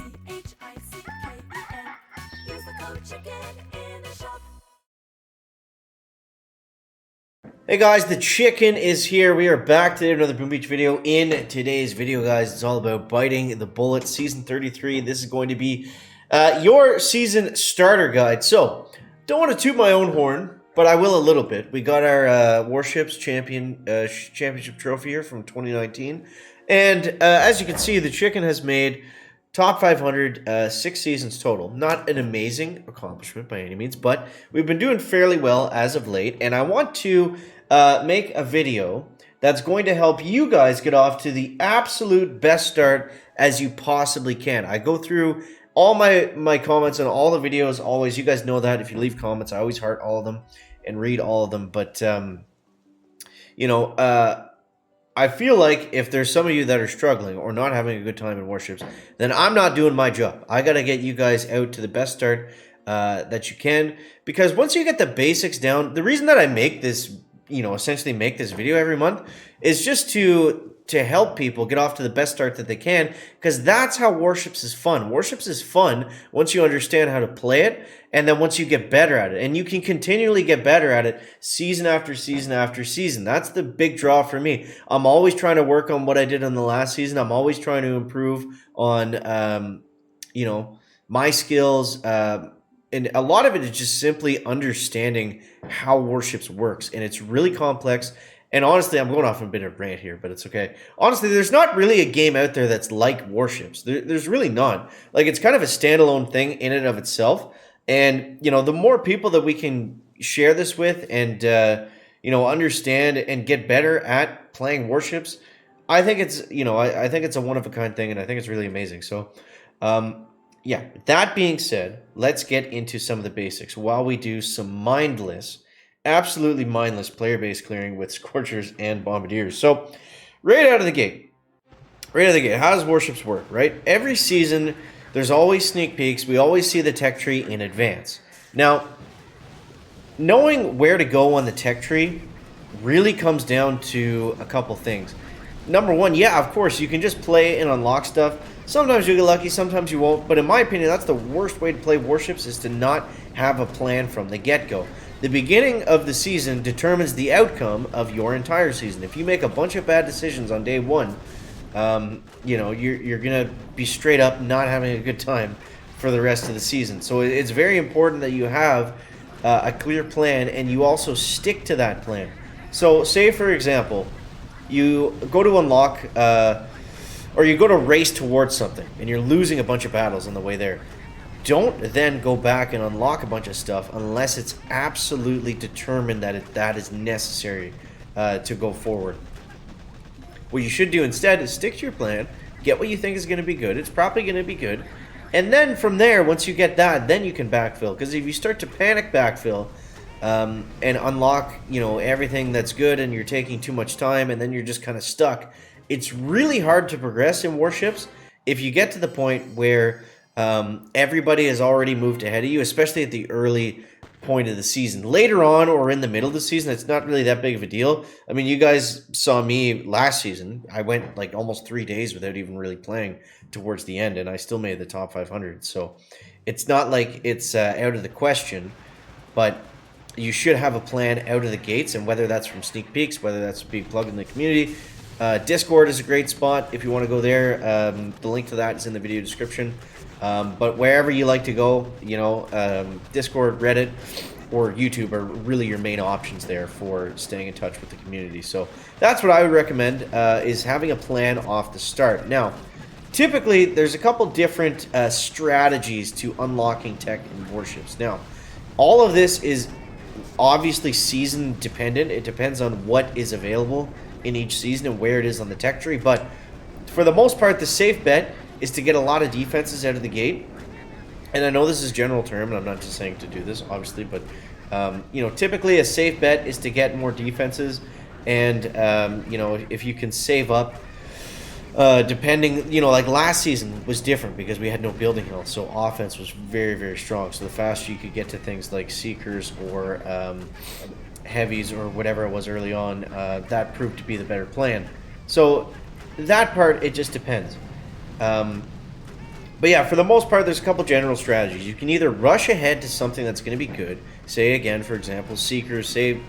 Use the code CHICKEN in the shop. Hey guys, the chicken is here. We are back to another Boom Beach video. In today's video, guys, it's all about biting the bullet, season 33. This is going to be your season starter guide. So, don't want to toot my own horn, but I will a little bit. We got our Warships Championship trophy here from 2019. And as you can see, the chicken has made top 500, 6 seasons total. Not an amazing accomplishment by any means, but we've been doing fairly well as of late. And I want to make a video that's going to help you guys get off to the absolute best start as you possibly can. I go through all my comments on all the videos always. You guys know that. If you leave comments, I always heart all of them and read all of them. But, I feel like if there's some of you that are struggling or not having a good time in Warships, then I'm not doing my job. I got to get you guys out to the best start that you can. Because once you get the basics down, the reason that I make this, essentially make this video every month is just to help people get off to the best start that they can, because that's how Warships is fun. Warships is fun once you understand how to play it, and then once you get better at it. And you can continually get better at it season after season after season. That's the big draw for me. I'm always trying to work on what I did in the last season. I'm always trying to improve on, my skills. And a lot of it is just simply understanding how Warships works. And it's really complex. And honestly, I'm going off a bit of a rant here, but it's okay. Honestly, there's not really a game out there that's like Warships. There's really not. Like, it's kind of a standalone thing in and of itself. And, the more people that we can share this with and, understand and get better at playing Warships, I think it's, I think it's a one-of-a-kind thing, and I think it's really amazing. So, yeah, that being said, let's get into some of the basics while we do some absolutely mindless player base clearing with Scorchers and Bombardiers. So, right out of the gate, how does Warships work, right? Every season, there's always sneak peeks. We always see the tech tree in advance. Now, knowing where to go on the tech tree really comes down to a couple things. Number one, yeah, of course, you can just play and unlock stuff. Sometimes you get lucky, sometimes you won't. But in my opinion, that's the worst way to play Warships, is to not have a plan from the get-go. The beginning of the season determines the outcome of your entire season. If you make a bunch of bad decisions on day one, you're going to be straight up not having a good time for the rest of the season. So it's very important that you have a clear plan, and you also stick to that plan. So say, for example, you go to unlock or you go to race towards something and you're losing a bunch of battles on the way there. Don't then go back and unlock a bunch of stuff unless it's absolutely determined that that is necessary to go forward. What you should do instead is stick to your plan, get what you think is going to be good. It's probably going to be good. And then from there, once you get that, then you can backfill. Because if you start to panic backfill and unlock, everything that's good, and you're taking too much time, and then you're just kind of stuck, it's really hard to progress in Warships if you get to the point where everybody has already moved ahead of you, especially at the early point of the season. Later on or in the middle of the season, it's not really that big of a deal. I mean, you guys saw me last season. I went like almost 3 days without even really playing towards the end, and I still made the top 500. So it's not like it's out of the question, but you should have a plan out of the gates, and whether that's from sneak peeks, whether that's being plugged in the community. Discord is a great spot if you want to go there. The link to that is in the video description. But wherever you like to go, Discord, Reddit, or YouTube are really your main options there for staying in touch with the community. So that's what I would recommend, is having a plan off the start. Now, typically, there's a couple different strategies to unlocking tech in Warships. Now, all of this is obviously season dependent. It depends on what is available in each season and where it is on the tech tree. But for the most part, the safe bet is to get a lot of defenses out of the gate. And I know this is general term, and I'm not just saying to do this, obviously, but typically a safe bet is to get more defenses. And if you can save up, depending, like last season was different because we had no building health, so offense was very, very strong. So the faster you could get to things like Seekers or heavies or whatever it was early on, that proved to be the better plan. So that part, it just depends. But yeah, for the most part, there's a couple general strategies. You can either rush ahead to something that's going to be good. Say, again, for example, Seekers. Say,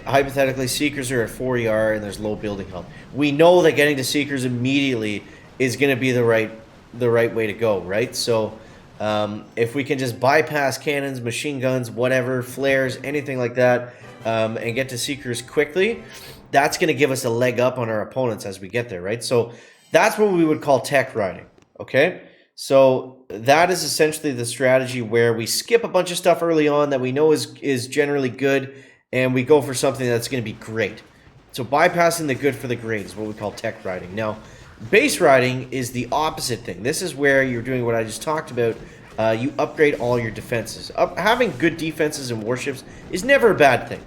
hypothetically, Seekers are at 4 and there's low building health. We know that getting to Seekers immediately is going to be the right way to go, right? So if we can just bypass cannons, machine guns, whatever, flares, anything like that, and get to Seekers quickly, that's going to give us a leg up on our opponents as we get there, right? So that's what we would call tech riding, okay? So that is essentially the strategy where we skip a bunch of stuff early on that we know is generally good, and we go for something that's going to be great. So bypassing the good for the great is what we call tech riding. Now, base riding is the opposite thing. This is where you're doing what I just talked about. You upgrade all your defenses. Having good defenses in warships is never a bad thing.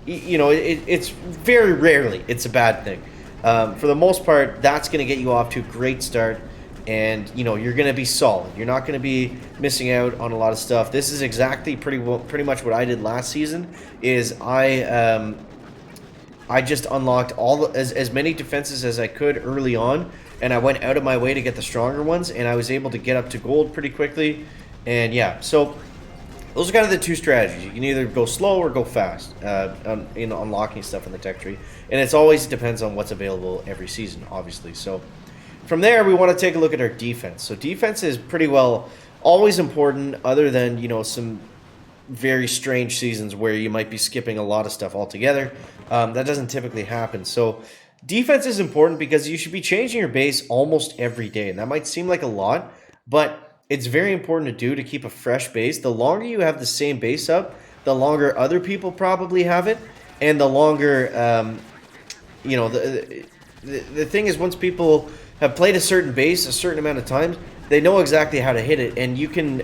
It's very rarely it's a bad thing. For the most part, that's going to get you off to a great start. And, you're going to be solid. You're not going to be missing out on a lot of stuff. This is exactly pretty much what I did last season. Is I just unlocked as many defenses as I could early on, and I went out of my way to get the stronger ones, and I was able to get up to gold pretty quickly. And yeah, so those are kind of the two strategies. You can either go slow or go fast in unlocking stuff in the tech tree, and it always depends on what's available every season, obviously. So from there, we want to take a look at our defense. So defense is pretty well always important, other than, some very strange seasons where you might be skipping a lot of stuff altogether. That doesn't typically happen. So defense is important because you should be changing your base almost every day. And that might seem like a lot, but it's very important to do to keep a fresh base. The longer you have the same base up, the longer other people probably have it. And the longer, the thing is, once people have played a certain base a certain amount of times, they know exactly how to hit it, and you can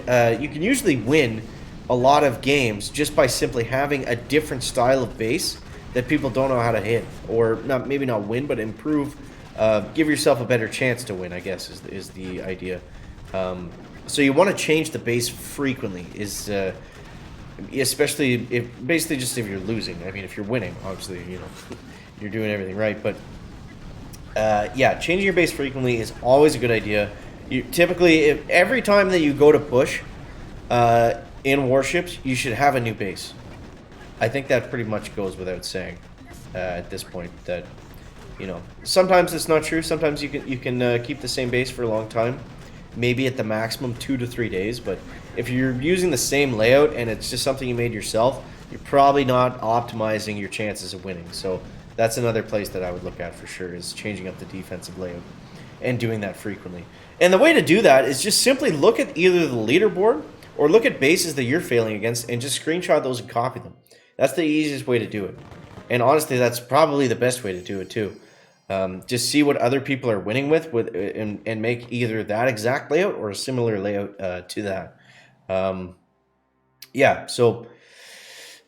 usually win a lot of games just by simply having a different style of base that people don't know how to hit, or maybe not win, but improve. Give yourself a better chance to win, I guess, is the idea. So you want to change the base frequently, especially if you're losing. I mean, if you're winning, obviously, you're doing everything right, but. Changing your base frequently is always a good idea. Typically, every time that you go to push in warships, you should have a new base. I think that pretty much goes without saying at this point. That sometimes it's not true. Sometimes you can keep the same base for a long time, maybe at the maximum 2 to 3 days. But if you're using the same layout and it's just something you made yourself, you're probably not optimizing your chances of winning. So that's another place that I would look at for sure, is changing up the defensive layout and doing that frequently. And the way to do that is just simply look at either the leaderboard or look at bases that you're failing against and just screenshot those and copy them. That's the easiest way to do it. And honestly, that's probably the best way to do it too. Just see what other people are winning with and make either that exact layout or a similar layout to that. So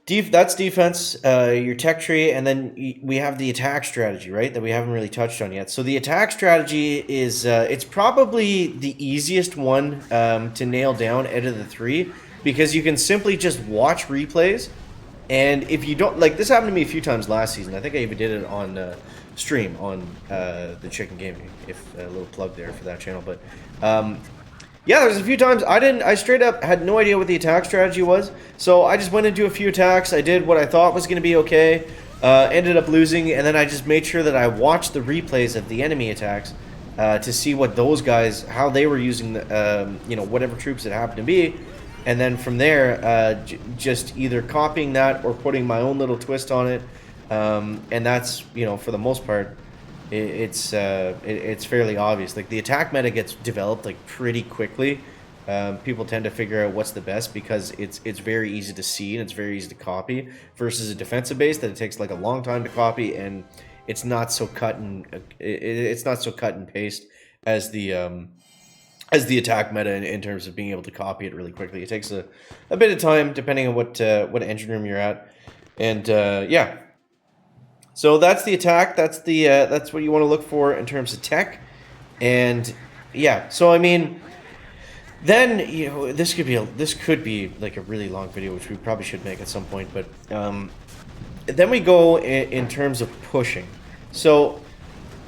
that's defense, your tech tree, and then we have the attack strategy, right, that we haven't really touched on yet. So the attack strategy is it's probably the easiest one to nail down out of the three, because you can simply just watch replays. And if you don't, this happened to me a few times last season. I think I even did it on stream on the Chicken Gaming, if a little plug there for that channel. But there's a few times I straight up had no idea what the attack strategy was. So I just went into a few attacks. I did what I thought was going to be okay. Ended up losing, and then I just made sure that I watched the replays of the enemy attacks to see what those guys, how they were using whatever troops it happened to be. And then from there, just either copying that or putting my own little twist on it. And that's, for the most part, it's fairly obvious. Like, the attack meta gets developed pretty quickly. People tend to figure out what's the best because it's very easy to see and it's very easy to copy, versus a defensive base that it takes a long time to copy, and it's not so cut and paste as the attack meta in terms of being able to copy it really quickly. It takes a bit of time depending on what engine room you're at, and So that's the attack. That's what you want to look for in terms of tech, and So I mean, then this could be a really long video, which we probably should make at some point. But then we go in terms of pushing. So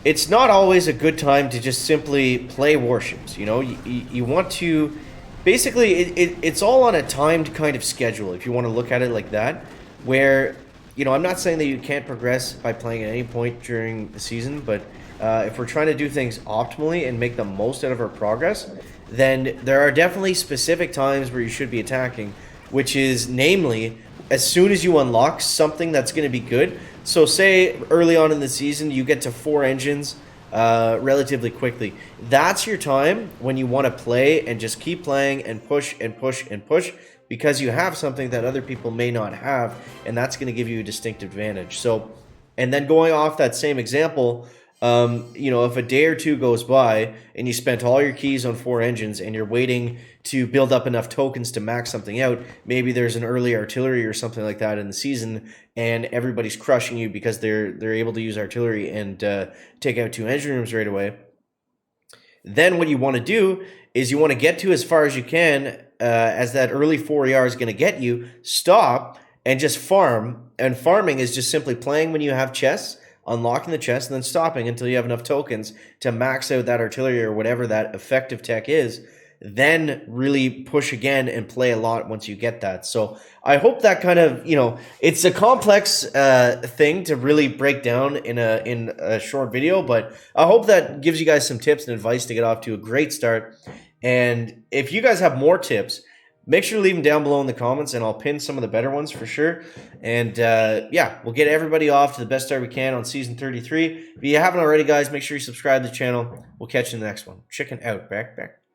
it's not always a good time to just simply play warships. You know, you want to basically it's all on a timed kind of schedule if you want to look at it like that, where you know, I'm not saying that you can't progress by playing at any point during the season, but if we're trying to do things optimally and make the most out of our progress, then there are definitely specific times where you should be attacking, which is namely as soon as you unlock something that's going to be good. So say early on in the season you get to 4 engines relatively quickly. That's your time when you want to play and just keep playing and push and push and push, because you have something that other people may not have, and that's going to give you a distinct advantage. So, and then going off that same example, you know, if a day or two goes by and you spent all your keys on 4 engines and you're waiting to build up enough tokens to max something out, maybe there's an early artillery or something like that in the season, and everybody's crushing you because they're able to use artillery and take out 2 engine rooms right away. Then what you want to do is you want to get to as far as you can, as that early 4ER is going to get you, stop and just farm. And farming is just simply playing when you have chests, unlocking the chest, and then stopping until you have enough tokens to max out that artillery or whatever that effective tech is. Then really push again and play a lot once you get that. So I hope that kind of, you know, it's a complex thing to really break down in a short video, but I hope that gives you guys some tips and advice to get off to a great start. And if you guys have more tips, make sure to leave them down below in the comments, and I'll pin some of the better ones for sure. And yeah, we'll get everybody off to the best start we can on Season 33. If you haven't already, guys, make sure you subscribe to the channel. We'll catch you in the next one. Chicken out. Back.